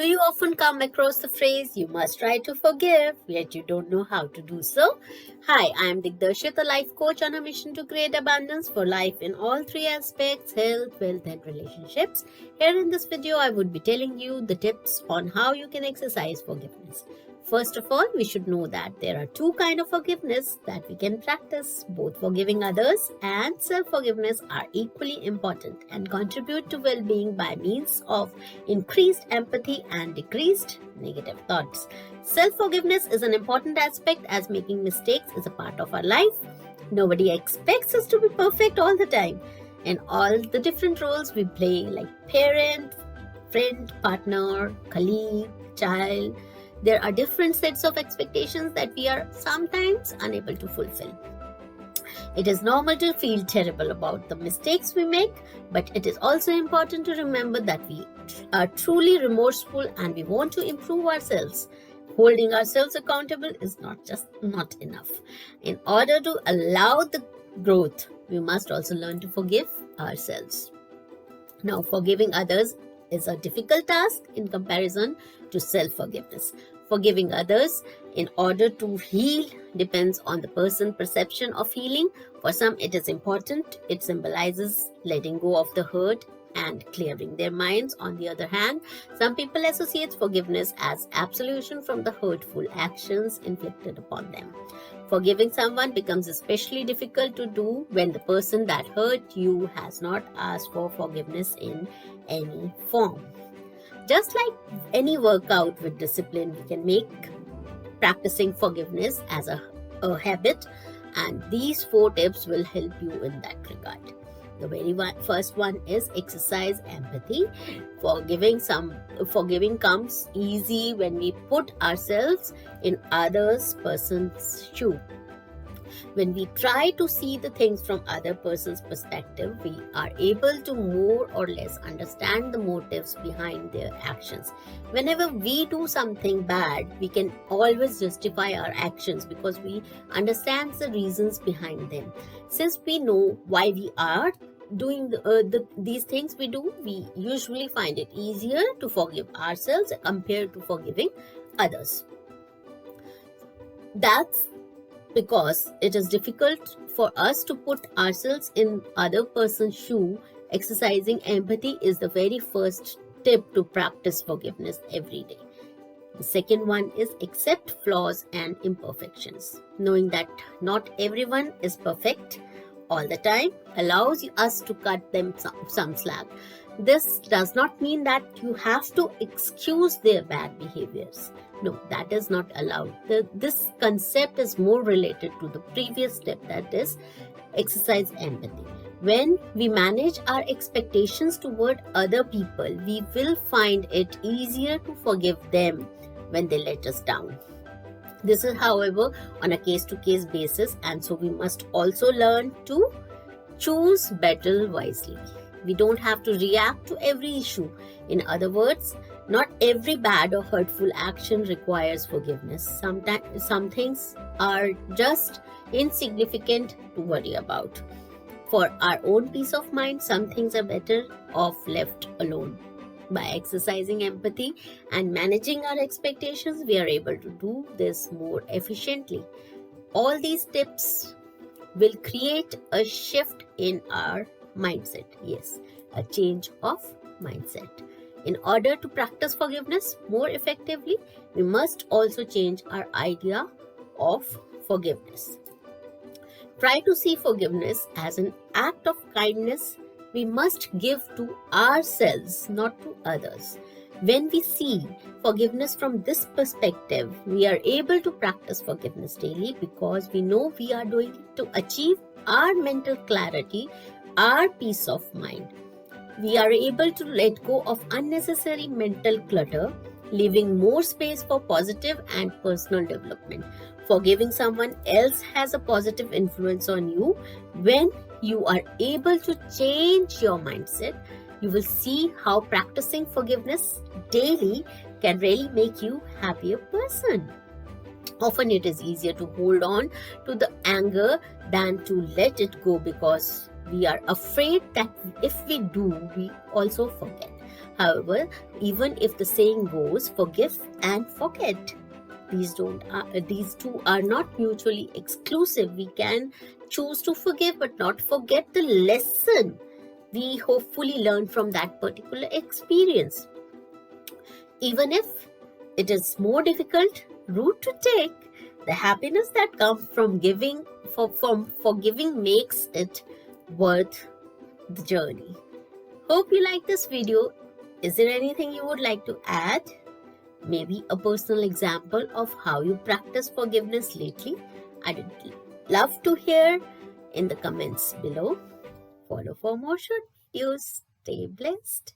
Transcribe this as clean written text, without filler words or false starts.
Do you often come across the phrase, you must try to forgive, yet you don't know how to do so? Hi, I am Digdarshit, a life coach on a mission to create abundance for life in all three aspects: health, wealth, and relationships. Here in this video, I would be telling you the tips on how you can exercise forgiveness. First of all, we should know that there are two kinds of forgiveness that we can practice. Both forgiving others and self-forgiveness are equally important and contribute to well-being by means of increased empathy and decreased negative thoughts. Self-forgiveness is an important aspect as making mistakes is a part of our life. Nobody expects us to be perfect all the time. In all the different roles we play, like parent, friend, partner, colleague, child, there are different sets of expectations that we are sometimes unable to fulfill. It is normal to feel terrible about the mistakes we make, but it is also important to remember that we are truly remorseful and we want to improve ourselves. Holding ourselves accountable is not enough. In order to allow the growth, we must also learn to forgive ourselves. Now, forgiving others is a difficult task in comparison to self-forgiveness. Forgiving others in order to heal depends on the person's perception of healing. For some, it is important. It symbolizes letting go of the hurt and clearing their minds. On the other hand, some people associate forgiveness as absolution from the hurtful actions inflicted upon them. Forgiving someone becomes especially difficult to do when the person that hurt you has not asked for forgiveness in any form. Just like any workout with discipline, we can make practicing forgiveness as a habit, and these 4 tips will help you in that regard. The first one is exercise empathy. Forgiving comes easy when we put ourselves in others person's shoe. When we try to see the things from other person's perspective, we are able to more or less understand the motives behind their actions. Whenever we do something bad, we can always justify our actions because we understand the reasons behind them. Since we know why we are doing these things we do, we usually find it easier to forgive ourselves compared to forgiving others. That's because it is difficult for us to put ourselves in other person's shoe. Exercising empathy is the very first tip to practice forgiveness every day. The second one is accept flaws and imperfections. Knowing that not everyone is perfect all the time allows us to cut them some slack. This does not mean that you have to excuse their bad behaviors. No, that is not allowed. This concept is more related to the previous step, that is exercise empathy. When we manage our expectations toward other people, we will find it easier to forgive them when they let us down. This is, however, on a case-to-case basis, and so we must also learn to choose battle wisely. We don't have to react to every issue. In other words, not every bad or hurtful action requires forgiveness. Sometimes some things are just insignificant to worry about. For our own peace of mind, some things are better off left alone. By exercising empathy and managing our expectations, we are able to do this more efficiently. All these tips will create a shift in our mindset. Yes, a change of mindset. In order to practice forgiveness more effectively, we must also change our idea of forgiveness. Try to see forgiveness as an act of kindness we must give to ourselves, not to others. When we see forgiveness from this perspective, we are able to practice forgiveness daily because we know we are doing it to achieve our mental clarity, our peace of mind. We are able to let go of unnecessary mental clutter, leaving more space for positive and personal development. Forgiving someone else has a positive influence on you. When you are able to change your mindset, you will see how practicing forgiveness daily can really make you a happier person. Often it is easier to hold on to the anger than to let it go because we are afraid that if we do, we also forget. However, even if the saying goes, forgive and forget, these two are not mutually exclusive. We can choose to forgive but not forget the lesson we hopefully learn from that particular experience. Even if it is more difficult route to take, the happiness that comes from from forgiving makes it worth the journey. Hope you like this video. Is there anything you would like to add? Maybe a personal example of how you practice forgiveness lately? I'd love to hear in the comments below. Follow for more short videos. Stay blessed.